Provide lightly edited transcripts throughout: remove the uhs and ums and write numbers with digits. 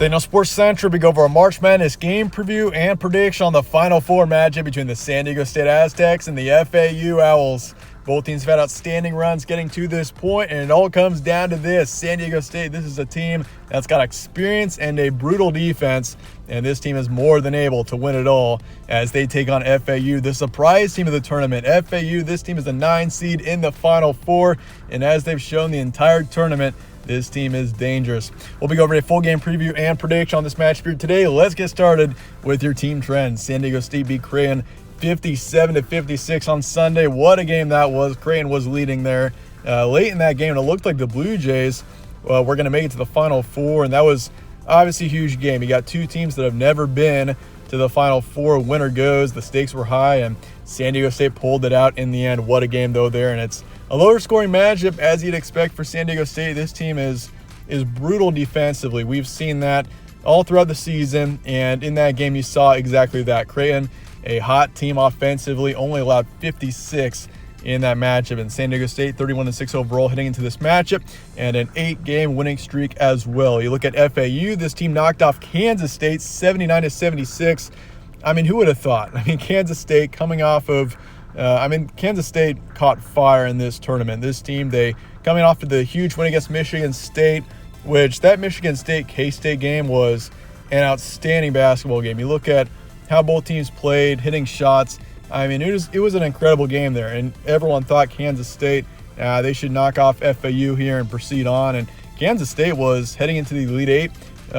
Daniel Sports Central, we go over our March Madness game preview and prediction on the Final Four matchup between the San Diego State Aztecs and the FAU Owls. Both teams have had outstanding runs getting to this point, and it all comes down to this. San Diego State, this is a team that's got experience and a brutal defense, and this team is more than able to win it all as they take on FAU, the surprise team of the tournament. FAU, this team is the 9 seed in the Final Four, and as they've shown the entire tournament, this team is dangerous. We'll be over a full game preview and prediction on this match here today. Let's get started with your team trends. San Diego State beat Creighton 57-56 on Sunday. What a game that was. Creighton was leading there late in that game, and it looked like the Blue Jays were going to make it to the Final Four, and that was obviously a huge game. You got two teams that have never been to the Final Four. Winner goes. The stakes were high, and San Diego State pulled it out in the end. What a game, though, there, and it's a lower scoring matchup as you'd expect for San Diego State. This team is brutal defensively. We've seen that all throughout the season, and in that game you saw exactly that. Creighton, a hot team offensively, only allowed 56 in that matchup, and San Diego State 31-6 overall heading into this matchup, and an 8-game winning streak as well. You look at FAU, this team knocked off Kansas State 79-76. I mean, who would have thought? I mean, Kansas State coming off of Kansas State caught fire in this tournament. This team, they coming off of the huge win against Michigan State, which that Michigan State K-State game was an outstanding basketball game. You look at how both teams played, hitting shots. I mean, it was an incredible game there, and everyone thought Kansas State, they should knock off FAU here and proceed on. And Kansas State was heading into the Elite Eight,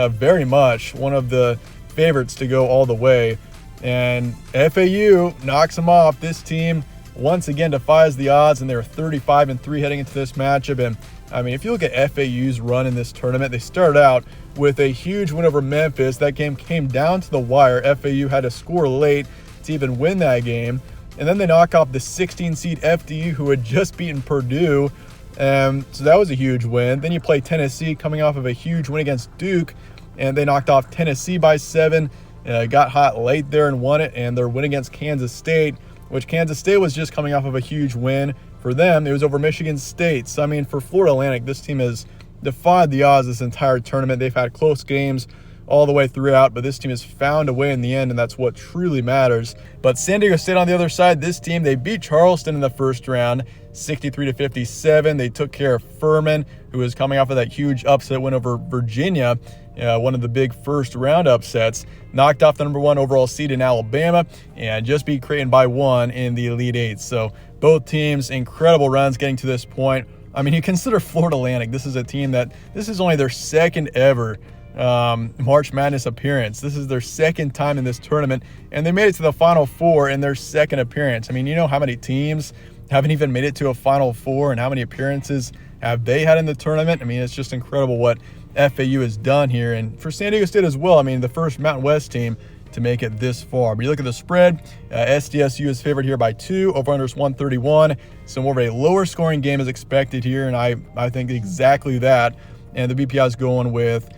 very much one of the favorites to go all the way. And FAU knocks them off. This team once again defies the odds, and they're 35-3 heading into this matchup. And I mean, if you look at FAU's run in this tournament, they started out with a huge win over Memphis. That game came down to the wire. FAU had to score late to even win that game. And then they knock off the 16-seed FDU, who had just beaten Purdue. So that was a huge win. Then you play Tennessee coming off of a huge win against Duke, and they knocked off Tennessee by 7. Got hot late there and won it, and their win against Kansas State, which Kansas State was just coming off of a huge win. For them, it was over Michigan State. So, I mean, for Florida Atlantic, this team has defied the odds this entire tournament. They've had close games all the way throughout, but this team has found a way in the end, and that's what truly matters. But San Diego State on the other side, this team, they beat Charleston in the first round, 63-57. They took care of Furman, who was coming off of that huge upset win over Virginia, one of the big first round upsets. Knocked off the number 1 overall seed in Alabama, and just beat Creighton by 1 in the Elite Eight. So both teams, incredible runs getting to this point. I mean, you consider Florida Atlantic, this is a team that, this is only their second ever March Madness appearance. This is their second time in this tournament, and they made it to the Final Four in their second appearance. I mean, you know how many teams haven't even made it to a Final Four, and how many appearances have they had in the tournament? I mean, it's just incredible what FAU has done here, and for San Diego State as well. I mean, the first Mountain West team to make it this far. But you look at the spread, SDSU is favored here by 2, over-under is 131. So more of a lower scoring game is expected here, and I think exactly that. And the BPI is going with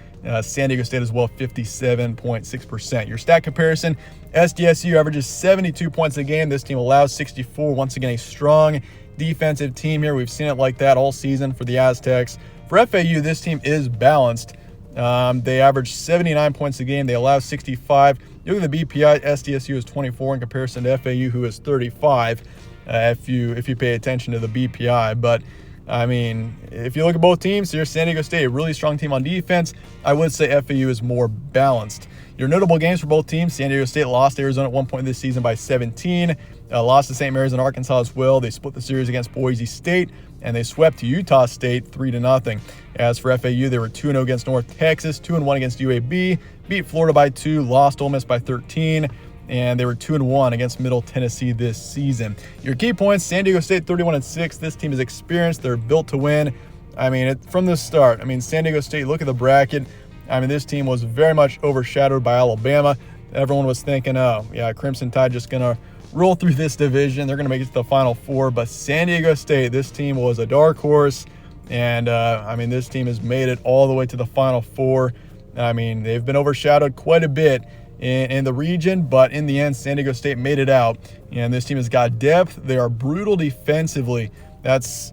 San Diego State as well, 57.6%. Your stat comparison, SDSU averages 72 points a game. This team allows 64. Once again, a strong defensive team here. We've seen it like that all season for the Aztecs. For FAU, this team is balanced. They average 79 points a game. They allow 65. You look at the BPI, SDSU is 24 in comparison to FAU, who is 35, if you pay attention to the BPI. But I mean, if you look at both teams, here's San Diego State, a really strong team on defense. I would say FAU is more balanced. Your notable games for both teams, San Diego State lost to Arizona at one point this season by 17. Lost to St. Mary's and Arkansas as well. They split the series against Boise State, and they swept Utah State 3-0. As for FAU, they were 2-0 against North Texas, 2-1 against UAB, beat Florida by 2, lost Ole Miss by 13, and they were 2-1 against Middle Tennessee this season. Your key points, San Diego State 31-6. This team is experienced. They're built to win. I mean, from the start, I mean, San Diego State, look at the bracket. I mean, this team was very much overshadowed by Alabama. Everyone was thinking, oh, yeah, Crimson Tide just going to roll through this division. They're going to make it to the Final Four. But San Diego State, this team was a dark horse. And, I mean, this team has made it all the way to the Final Four. I mean, they've been overshadowed quite a bit in the region, but in the end, San Diego State made it out. And this team has got depth. They are brutal defensively. That's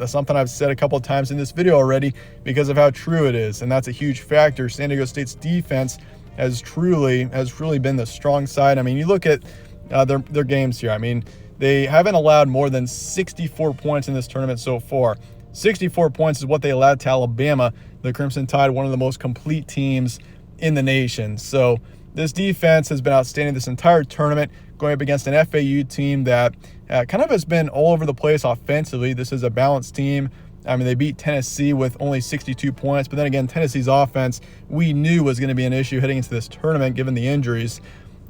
something I've said a couple of times in this video already because of how true it is, and that's a huge factor. San Diego State's defense has truly been the strong side. I mean, you look at their games here. I mean, they haven't allowed more than 64 points in this tournament so far. 64 points is what they allowed to Alabama, the Crimson Tide, one of the most complete teams in the nation. So this defense has been outstanding this entire tournament, going up against an FAU team that kind of has been all over the place offensively. This is a balanced team. I mean, they beat Tennessee with only 62 points, but then again, Tennessee's offense we knew was going to be an issue heading into this tournament given the injuries.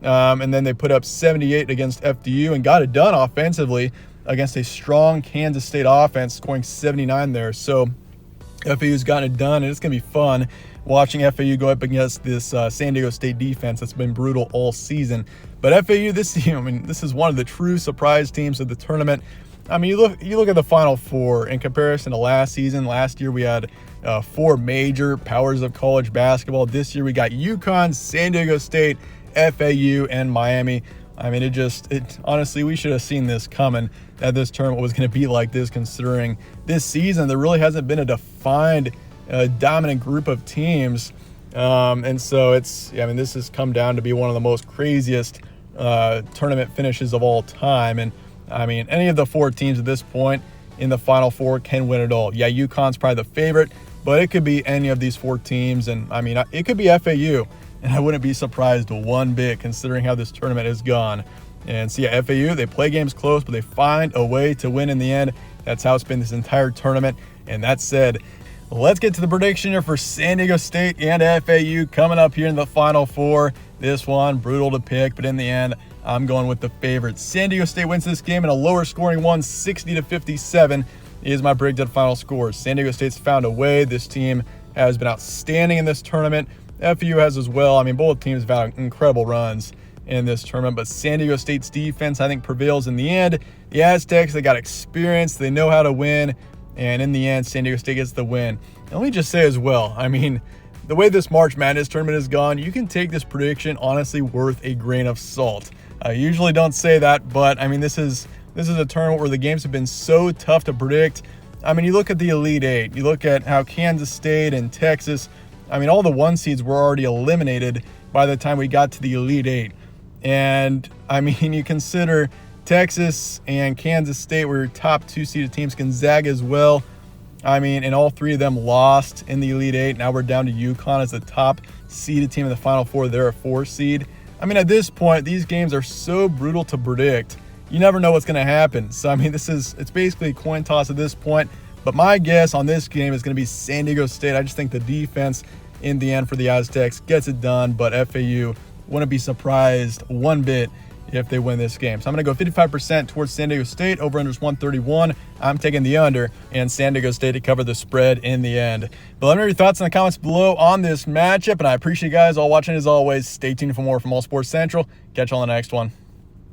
And then they put up 78 against FDU and got it done offensively against a strong Kansas State offense, scoring 79 there. So FAU's gotten it done, and it's going to be fun watching FAU go up against this San Diego State defense that's been brutal all season. But FAU, this is one of the true surprise teams of the tournament. I mean, you look at the Final Four in comparison to last season. Last year we had 4 major powers of college basketball. This year we got UConn, San Diego State, FAU, and Miami. I mean, honestly, we should have seen this coming, that this tournament was going to be like this, considering this season there really hasn't been a defined dominant group of teams. And so this has come down to be one of the most craziest tournament finishes of all time. And I mean, any of the 4 teams at this point in the Final Four can win it all. Yeah, UConn's probably the favorite, but it could be any of these 4 teams. And I mean, it could be FAU. And I wouldn't be surprised one bit considering how this tournament has gone. And so yeah, FAU, they play games close, but they find a way to win in the end. That's how it's been this entire tournament. And that said, let's get to the prediction here for San Diego State and FAU coming up here in the Final Four. This one, brutal to pick, but in the end, I'm going with the favorites. San Diego State wins this game in a lower scoring one, 60-57 is my predicted final score. San Diego State's found a way. This team has been outstanding in this tournament. FAU has as well. I mean, both teams have had incredible runs in this tournament, but San Diego State's defense, I think, prevails in the end. The Aztecs, they got experience. They know how to win. And in the end, San Diego State gets the win. And let me just say as well, I mean, the way this March Madness tournament has gone, you can take this prediction honestly worth a grain of salt. I usually don't say that, but I mean, this is a tournament where the games have been so tough to predict. I mean, you look at the Elite Eight, you look at how Kansas State and Texas, I mean, all the 1 seeds were already eliminated by the time we got to the Elite Eight. And I mean, you consider Texas and Kansas State were your top 2 seeded teams, Gonzaga as well. I mean, and all 3 of them lost in the Elite Eight. Now we're down to UConn as the top seeded team in the Final Four. They're a 4 seed. I mean, at this point, these games are so brutal to predict. You never know what's going to happen. So, I mean, it's basically a coin toss at this point. But my guess on this game is going to be San Diego State. I just think the defense in the end for the Aztecs gets it done, but FAU wouldn't be surprised one bit if they win this game. So I'm going to go 55% towards San Diego State. Over-under's 131. I'm taking the under and San Diego State to cover the spread in the end. But let me know your thoughts in the comments below on this matchup, and I appreciate you guys all watching as always. Stay tuned for more from All Sports Central. Catch you on the next one.